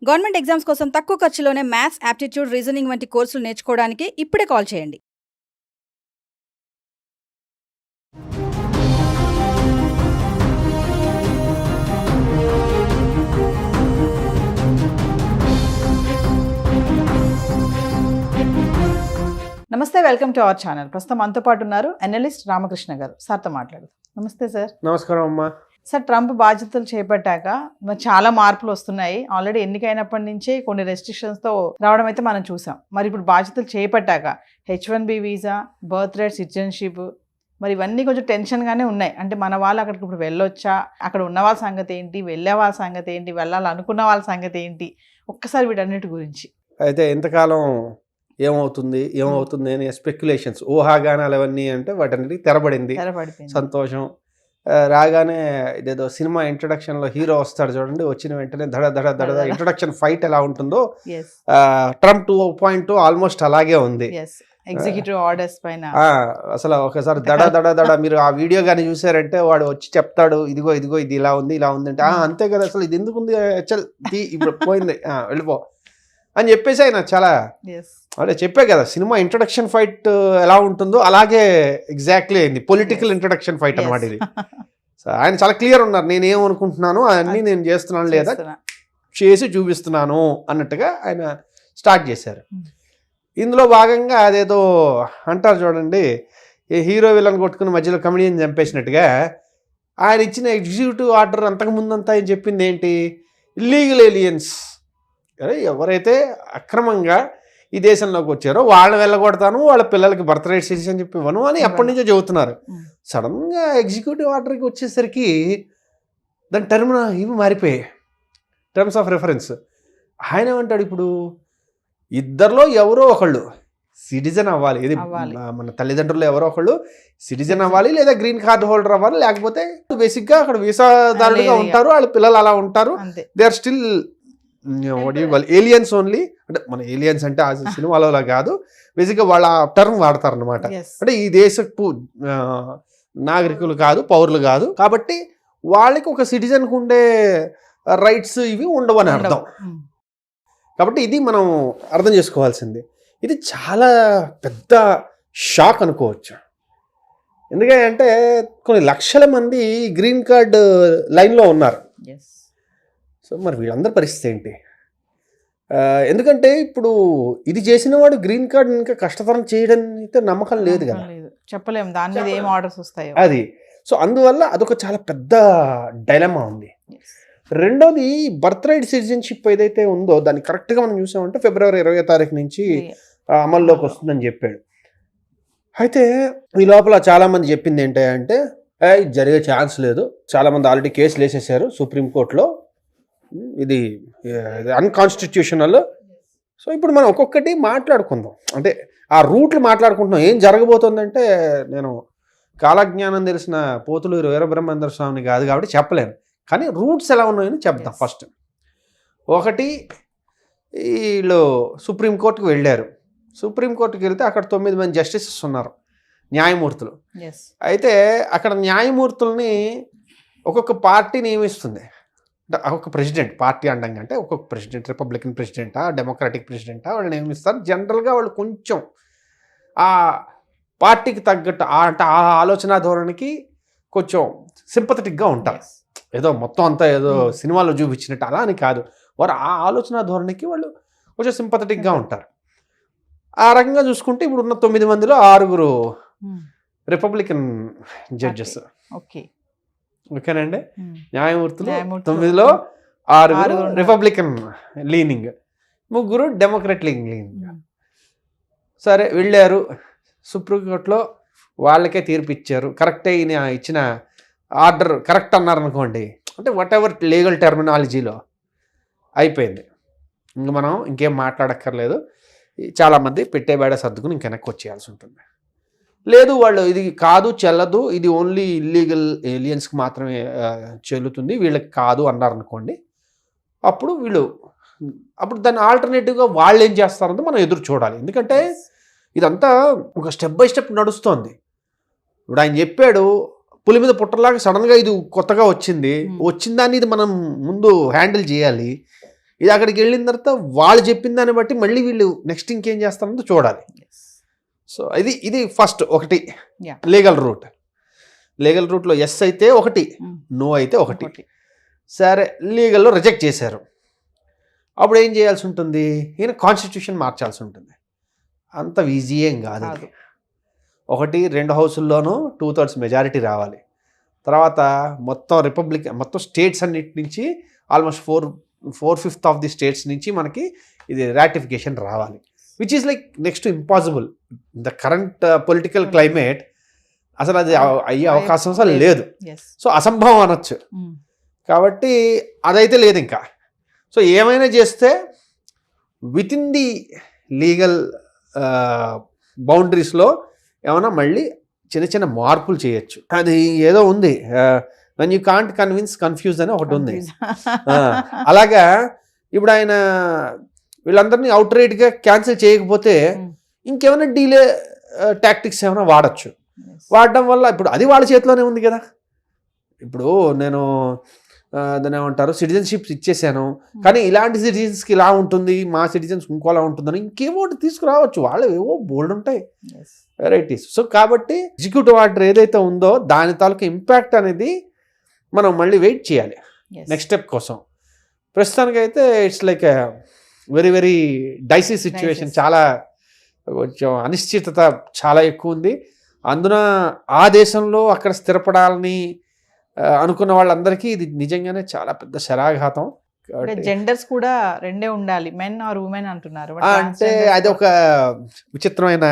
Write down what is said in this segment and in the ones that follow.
Government exams కోసం తక్కువ ఖర్చులోనే maths, aptitude, reasoning వంటి కోర్సులు నేర్చుకోవడానికి ఇప్పుడే కాల్ చేయండి. నమస్తే, వెల్కమ్ టు అవర్ ఛానల్. ప్రస్తుతం మనతో పాటు ఉన్నారు అనలిస్ట్ రామకృష్ణ గారు. సార్తో మాట్లాడదాం. నమస్తే సార్. నమస్కారం అమ్మా. సార్, ట్రంప్ బాధ్యతలు చేపట్టాక చాలా మార్పులు వస్తున్నాయి. ఆల్రెడీ ఎన్నికైనప్పటి నుంచే కొన్ని రెస్ట్రిక్షన్స్తో రావడం అయితే మనం చూసాం. మరి ఇప్పుడు బాధ్యతలు చేపట్టాక H1B visa, birth right, citizenship, మరి ఇవన్నీ కొంచెం టెన్షన్గానే ఉన్నాయి. అంటే మన వాళ్ళు అక్కడికి ఇప్పుడు వెళ్ళొచ్చా, అక్కడ ఉన్న వాళ్ళ సంగతి ఏంటి, వెళ్ళే వాళ్ళ సంగతి ఏంటి, వెళ్ళాలనుకున్న వాళ్ళ సంగతి ఏంటి, ఒక్కసారి వీటన్నిటి గురించి. అయితే ఎంతకాలం ఏమవుతుంది అని స్పెక్యులేషన్స్, ఊహాగానాలు అవన్నీ అంటే వాటన్నిటికి తెరబడింది. సంతోషం. రాగానే ఇదేదో సినిమా ఇంట్రడక్షన్లో హీరో వస్తాడు చూడండి, వచ్చిన వెంటనే దడ దడ దడ ఇంట్రడక్షన్ ఫైట్ ఎలా ఉంటుందో ట్రంప్ 2.2 ఆల్మోస్ట్ అలాగే ఉంది. ఎగ్జిక్యూటివ్ ఆర్డర్స్ పైన అసలు ఒకసారి దడ దడ దడ మీరు ఆ వీడియో కానీ చూసారంటే వాడు వచ్చి చెప్తాడు, ఇదిగో ఇదిగో ఇది ఇలా ఉంది అంటే అంతే కదా, అసలు ఇది ఎందుకు ఉంది, ఇప్పుడు పోయింది, వెళ్ళిపో అని చెప్పేసి ఆయన చాలా అంటే చెప్పే కదా సినిమా ఇంట్రడక్షన్ ఫైట్ ఎలా ఉంటుందో అలాగే ఎగ్జాక్ట్లీ అయింది. పొలిటికల్ ఇంట్రడక్షన్ ఫైట్ అనమాట ఇది. ఆయన చాలా క్లియర్ ఉన్నారు, నేనేమనుకుంటున్నాను అవన్నీ నేను చేస్తున్నాను లేదా చేసి చూపిస్తున్నాను అన్నట్టుగా ఆయన స్టార్ట్ చేశారు. ఇందులో భాగంగా అదేదో అంటారు చూడండి, హీరో విలన్ కొట్టుకుని మధ్యలో కమెడియన్ చంపేసినట్టుగా ఆయన ఇచ్చిన ఎగ్జిక్యూటివ్ ఆర్డర్ అంతకుముందంతా ఆయన చెప్పింది ఏంటి, ఇల్లీగల్ ఏలియన్స్, ఎవరైతే అక్రమంగా ఈ దేశంలోకి వచ్చారో వాళ్ళని వెళ్ళగొడతాను, వాళ్ళ పిల్లలకి బర్త్ రైట్స్ అని చెప్పి ఇవ్వను అని అప్పటి నుంచో చెబుతున్నారు. సడన్గా ఎగ్జిక్యూటివ్ ఆర్డర్కి వచ్చేసరికి దాని ఇవి మారిపోయాయి, టర్మ్స్ ఆఫ్ రెఫరెన్స్. ఆయన ఏమంటాడు, ఇప్పుడు ఇద్దరిలో ఎవరో ఒకళ్ళు సిటిజన్ అవ్వాలి, ఇది మన తల్లిదండ్రులు ఎవరో ఒకళ్ళు సిటిజన్ అవ్వాలి, లేదా గ్రీన్ కార్డ్ హోల్డర్ అవ్వాలి, లేకపోతే బేసిక్గా అక్కడ వీసాదారులుగా ఉంటారు, వాళ్ళ పిల్లలు అలా ఉంటారు. They are still aliens only. అంటే మన ఏలియన్స్ అంటే ఆ సినిమాలో కాదు, బేసిక్గా వాళ్ళ టర్మ్ వాడతారు అనమాట. అంటే ఈ దేశపు నాగరికులు కాదు, పౌరులు కాదు, కాబట్టి వాళ్ళకి ఒక సిటిజన్కు ఉండే రైట్స్ ఇవి ఉండవని అర్థం. కాబట్టి ఇది మనం అర్థం చేసుకోవాల్సింది. ఇది చాలా పెద్ద షాక్ అనుకోవచ్చు. ఎందుకంటే కొన్ని లక్షల మంది గ్రీన్ కార్డ్ లైన్లో ఉన్నారు. సో మరి వీళ్ళందరి పరిస్థితి ఏంటి? ఎందుకంటే ఇప్పుడు ఇది చేసిన వాడు గ్రీన్ కార్డ్ ఇంకా కష్టతరం చేయడం అయితే నమ్మకం లేదు కదా, చెప్పలేము దాని మీద ఏం ఆర్డర్స్ వస్తాయో అది. సో అందువల్ల అదొక చాలా పెద్ద డైలమా ఉంది. రెండోది, బర్త్ రైట్ సిటిజన్షిప్ ఏదైతే ఉందో దాన్ని కరెక్ట్గా మనం చూసామంటే February 20వ తారీఖు నుంచి అమల్లోకి వస్తుందని చెప్పాడు. అయితే ఈ లోపల చాలామంది చెప్పింది ఏంటంటే ఇది జరిగే ఛాన్స్ లేదు, చాలామంది ఆల్రెడీ కేసులు వేసేసారు సుప్రీంకోర్టులో, ఇది అన్కాన్స్టిట్యూషనల్. సో ఇప్పుడు మనం ఒక్కొక్కటి మాట్లాడుకుందాం, అంటే ఆ రూట్లు మాట్లాడుకుంటున్నాం. ఏం జరగబోతుందంటే నేను కాలజ్ఞానం తెలిసిన పోతులూరు వీరబ్రహ్మేంద్ర స్వామిని కాదు కాబట్టి చెప్పలేను, కానీ రూట్స్ ఎలా ఉన్నాయని చెప్తాం. ఫస్ట్ ఒకటి, వీళ్ళు సుప్రీంకోర్టుకు వెళ్ళారు. సుప్రీంకోర్టుకి వెళ్తే అక్కడ 9 మంది జస్టిసెస్ ఉన్నారు, న్యాయమూర్తులు. అయితే అక్కడ న్యాయమూర్తుల్ని ఒక్కొక్క పార్టీ నియమిస్తుంది. ఒక్కొక్క ప్రెసిడెంట్, పార్టీ అండంగా అంటే ఒక్కొక్క ప్రెసిడెంట్, రిపబ్లికన్ ప్రెసిడెంటా, డెమోక్రాటిక్ ప్రెసిడెంటా వాళ్ళు నియమిస్తారు. జనరల్గా వాళ్ళు కొంచెం ఆ పార్టీకి తగ్గట్టు అంటే ఆ ఆలోచన ధోరణికి కొంచెం సింపథెటిక్గా ఉంటారు. ఏదో మొత్తం అంతా ఏదో సినిమాలో చూపించినట్టు అలా అని కాదు, వారు ఆ ఆలోచన ధోరణికి వాళ్ళు కొంచెం సింపథెటిక్గా ఉంటారు. ఆ రకంగా చూసుకుంటే ఇప్పుడు ఉన్న 9 మందిలో 6 రిపబ్లికన్ జడ్జెస్. ఓకేనండి, న్యాయమూర్తులు 9లో 6 రిపబ్లికన్ లీనింగ్, 3 డెమోక్రట్ లీనింగ్. సరే వెళ్ళారు సుప్రీంకోర్టులో, వాళ్ళకే తీర్పు ఇచ్చారు. కరెక్టే, ఈయన ఇచ్చిన ఆర్డర్ కరెక్ట్ అన్నారు అనుకోండి, అంటే వాట్ ఎవర్ లీగల్ టెర్మినాలజీలో అయిపోయింది, ఇంక మనం ఇంకేం మాట్లాడక్కర్లేదు. చాలామంది పెట్టే బేడ సర్దుకుని ఇంక వెనక్కి వచ్చేయాల్సి ఉంటుంది. లేదు వాళ్ళు ఇది కాదు చెల్లదు, ఇది ఓన్లీ ఇల్లీగల్ ఏలియన్స్కి మాత్రమే చెల్లుతుంది, వీళ్ళకి కాదు అన్నారనుకోండి, అప్పుడు దాన్ని ఆల్టర్నేటివ్గా వాళ్ళు ఏం చేస్తారంటే మనం ఎదురు చూడాలి. ఎందుకంటే ఇదంతా ఒక స్టెప్ బై స్టెప్ నడుస్తోంది. ఇప్పుడు ఆయన చెప్పాడు, పులి మీద పుట్టలాగా సడన్గా ఇది కొత్తగా వచ్చింది, వచ్చిన దాన్ని ఇది మనం ముందు హ్యాండిల్ చేయాలి. ఇది అక్కడికి వెళ్ళిన తర్వాత వాళ్ళు చెప్పిన దాన్ని బట్టి మళ్ళీ వీళ్ళు నెక్స్ట్ ఇంకేం చేస్తారంటే చూడాలి. సో ఇది ఫస్ట్ ఒకటి లీగల్ రూట్లో ఎస్ అయితే ఒకటి, నో అయితే ఒకటి. సరే లీగల్లో రిజెక్ట్ చేశారు, అప్పుడు ఏం చేయాల్సి ఉంటుంది? ఈయన కాన్స్టిట్యూషన్ మార్చాల్సి ఉంటుంది. అంత ఈజీ ఏం కాదు. 2 హౌసుల్లోనూ 2/3 మెజారిటీ రావాలి. తర్వాత మొత్తం స్టేట్స్ అన్నిటి నుంచి ఆల్మోస్ట్ 4/5 ఆఫ్ ది స్టేట్స్ నుంచి మనకి ఇది రాటిఫికేషన్ రావాలి, which is like next impossible. The current political climate అసలు అది అయ్యే అవకాశం అసలు లేదు. సో అసంభవం అనొచ్చు. కాబట్టి అదైతే లేదు ఇంకా. సో ఏమైనా చేస్తే విత్ ఇన్ ది లీగల్ బౌండరీస్లో ఏమైనా మళ్ళీ చిన్న మార్పులు చేయొచ్చు. అది ఏదో ఉంది, when you can't convince confuse అని ఒకటి ఉంది. అలాగా ఇప్పుడు ఆయన వీళ్ళందరినీ అవుట్ రైట్గా క్యాన్సిల్ చేయకపోతే ఇంకేమైనా డీలే టాక్టిక్స్ ఏమైనా వాడడం వల్ల ఇప్పుడు అది వాళ్ళ చేతిలోనే ఉంది కదా. ఇప్పుడు నేను దాన్ని ఏమంటారు, సిటిజన్షిప్స్ ఇచ్చేసాను, కానీ ఇలాంటి సిటిజన్స్కి ఇలా ఉంటుంది, మా సిటిజన్స్ ఇంకోలా ఉంటుందని ఇంకేమో తీసుకురావచ్చు. వాళ్ళు ఏవో బోల్డ్ ఉంటాయి వెరైటీస్. సో కాబట్టి ఎగ్జిక్యూటివ్ ఆర్డర్ ఏదైతే ఉందో దాని తాలూకు ఇంపాక్ట్ అనేది మనం మళ్ళీ వెయిట్ చేయాలి నెక్స్ట్ స్టెప్ కోసం. ప్రస్తుతానికైతే it's like very very dicey situation. చాలా కొంచెం అనిశ్చితత చాలా ఎక్కువ ఉంది. అందున ఆ దేశంలో అక్కడ స్థిరపడాలని అనుకున్న వాళ్ళందరికీ ఇది నిజంగానే చాలా పెద్ద శరాఘాతం. జెండర్స్ కూడా రెండే ఉండాలి, మెన్ ఆర్ ఉమెన్ అంటున్నారు. అంటే అది ఒక విచిత్రమైన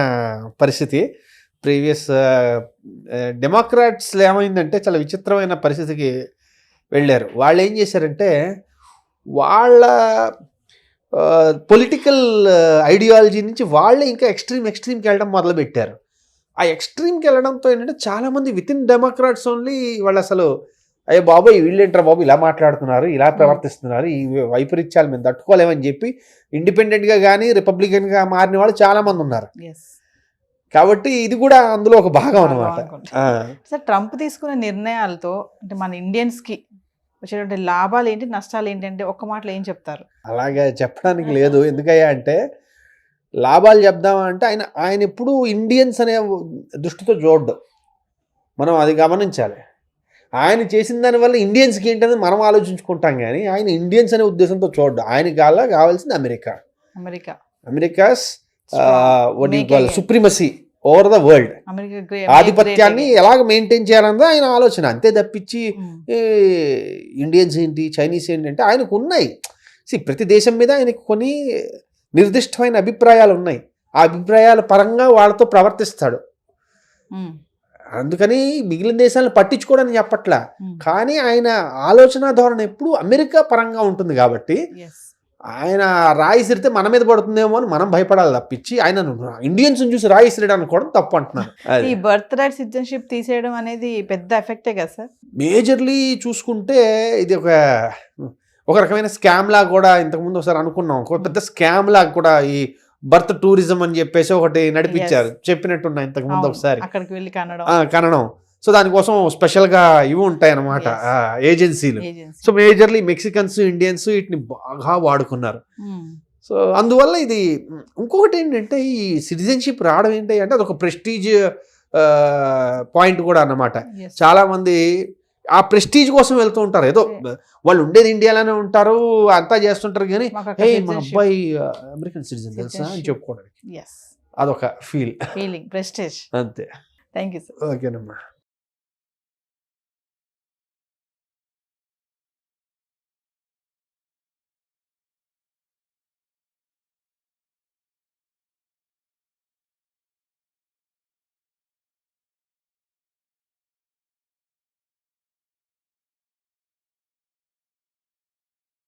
పరిస్థితి. ప్రీవియస్ డెమోక్రాట్స్ ఏమైందంటే చాలా విచిత్రమైన పరిస్థితికి వెళ్ళారు. వాళ్ళు ఏం చేశారంటే వాళ్ళ పొలిటికల్ ఐడియాలజీ నుంచి వాళ్ళే ఇంకా ఎక్స్ట్రీమ్కి వెళ్ళడం మొదలుపెట్టారు. ఆ ఎక్స్ట్రీమ్కి వెళ్ళడంతో ఏంటంటే చాలామంది విత్ ఇన్ డెమోక్రాట్స్ ఓన్లీ వాళ్ళు అసలు అయ్యే బాబు వీళ్ళేంటారా బాబు ఇలా మాట్లాడుతున్నారు, ఇలా ప్రవర్తిస్తున్నారు, ఈ వైపరీత్యాలు మేము తట్టుకోలేమని చెప్పి ఇండిపెండెంట్గా కానీ రిపబ్లికన్గా మారిన వాళ్ళు చాలామంది ఉన్నారు. కాబట్టి ఇది కూడా అందులో ఒక భాగం అనమాట. సార్, ట్రంప్ తీసుకునే నిర్ణయాలతో అంటే మన ఇండియన్స్కి వచ్చేటువంటి లాభాలు ఏంటి, నష్టాలు ఏంటంటే ఒక్క మాటలో ఏం చెప్తారు? అలాగే చెప్పడానికి లేదు. ఎందుకయ్యా అంటే లాభాలు చెప్దామంటే ఆయన ఎప్పుడు ఇండియన్స్ అనే దృష్టితో చూడ్డు, మనం అది గమనించాలి. ఆయన చేసిన దానివల్ల ఇండియన్స్కి ఏంటనేది మనం ఆలోచించుకుంటాం, కానీ ఆయన ఇండియన్స్ అనే ఉద్దేశంతో చూడ్డు. ఆయనకి కావాల్సింది America's supremacy over the world, ఆధిపత్యాన్ని ఎలాగ మెయింటైన్ చేయాలన్నది ఆయన ఆలోచన. అంతే తప్పించి ఇండియన్స్ ఏంటి, చైనీస్ ఏంటి అంటే ఆయనకు ఉన్నాయి. ప్రతి దేశం మీద ఆయనకు కొన్ని నిర్దిష్టమైన అభిప్రాయాలు ఉన్నాయి. ఆ అభిప్రాయాల పరంగా వాళ్ళతో ప్రవర్తిస్తాడు. అందుకని మిగిలిన దేశాలను పట్టించుకోవడానికి చెప్పట్లా, కానీ ఆయన ఆలోచన ధోరణి ఎప్పుడు అమెరికా పరంగా ఉంటుంది. కాబట్టి ఆయన రాయి సిరితే మన మీద పడుతుందేమో అని మనం భయపడాలి తప్పించి ఆయన ఇండియన్స్ చూసి రాయి సిరడం అనుకోవడం తప్పు అంటున్నారు. ఈ బర్త్ రైట్ సిటిజన్షిప్ తీసేయడం అనేది పెద్ద ఎఫెక్టే కదా సార్? మేజర్లీ చూసుకుంటే ఇది ఒక రకమైన స్కామ్ లాగా కూడా ఇంతకుముందు ఒకసారి అనుకున్నాం. ఒక పెద్ద స్కామ్ లాగా కూడా ఈ బర్త్ టూరిజం అని చెప్పేసి ఒకటి నడిపించారు, చెప్పినట్టున్నా ఇంతకుముందు ఒకసారి అక్కడికి వెళ్ళి కనడం. సో దానికోసం స్పెషల్గా ఇవి ఉంటాయి అన్నమాట ఏజెన్సీలు. సో మేజర్లీ మెక్సికన్స్, ఇండియన్స్ వీటిని బాగా వాడుకున్నారు. సో అందువల్ల ఇది ఇంకొకటి ఏంటంటే ఈ సిటిజన్షిప్ రావడం ఏంటి అంటే అదొక ప్రెస్టీజ్ పాయింట్ కూడా అన్నమాట. చాలా మంది ఆ ప్రెస్టీజ్ కోసం వెళ్తూ ఉంటారు. ఏదో వాళ్ళు ఉండేది ఇండియాలోనే ఉంటారు, అంతా చేస్తుంటారు, కానీ మా అబ్బాయి అమెరికన్ సిటిజన్ తెలుసా అని చెప్పుకోవడానికి అదొక ఫీలింగ్, ప్రెస్టీజ్. అంతే. Thank you sir. ఓకేనమ్మా.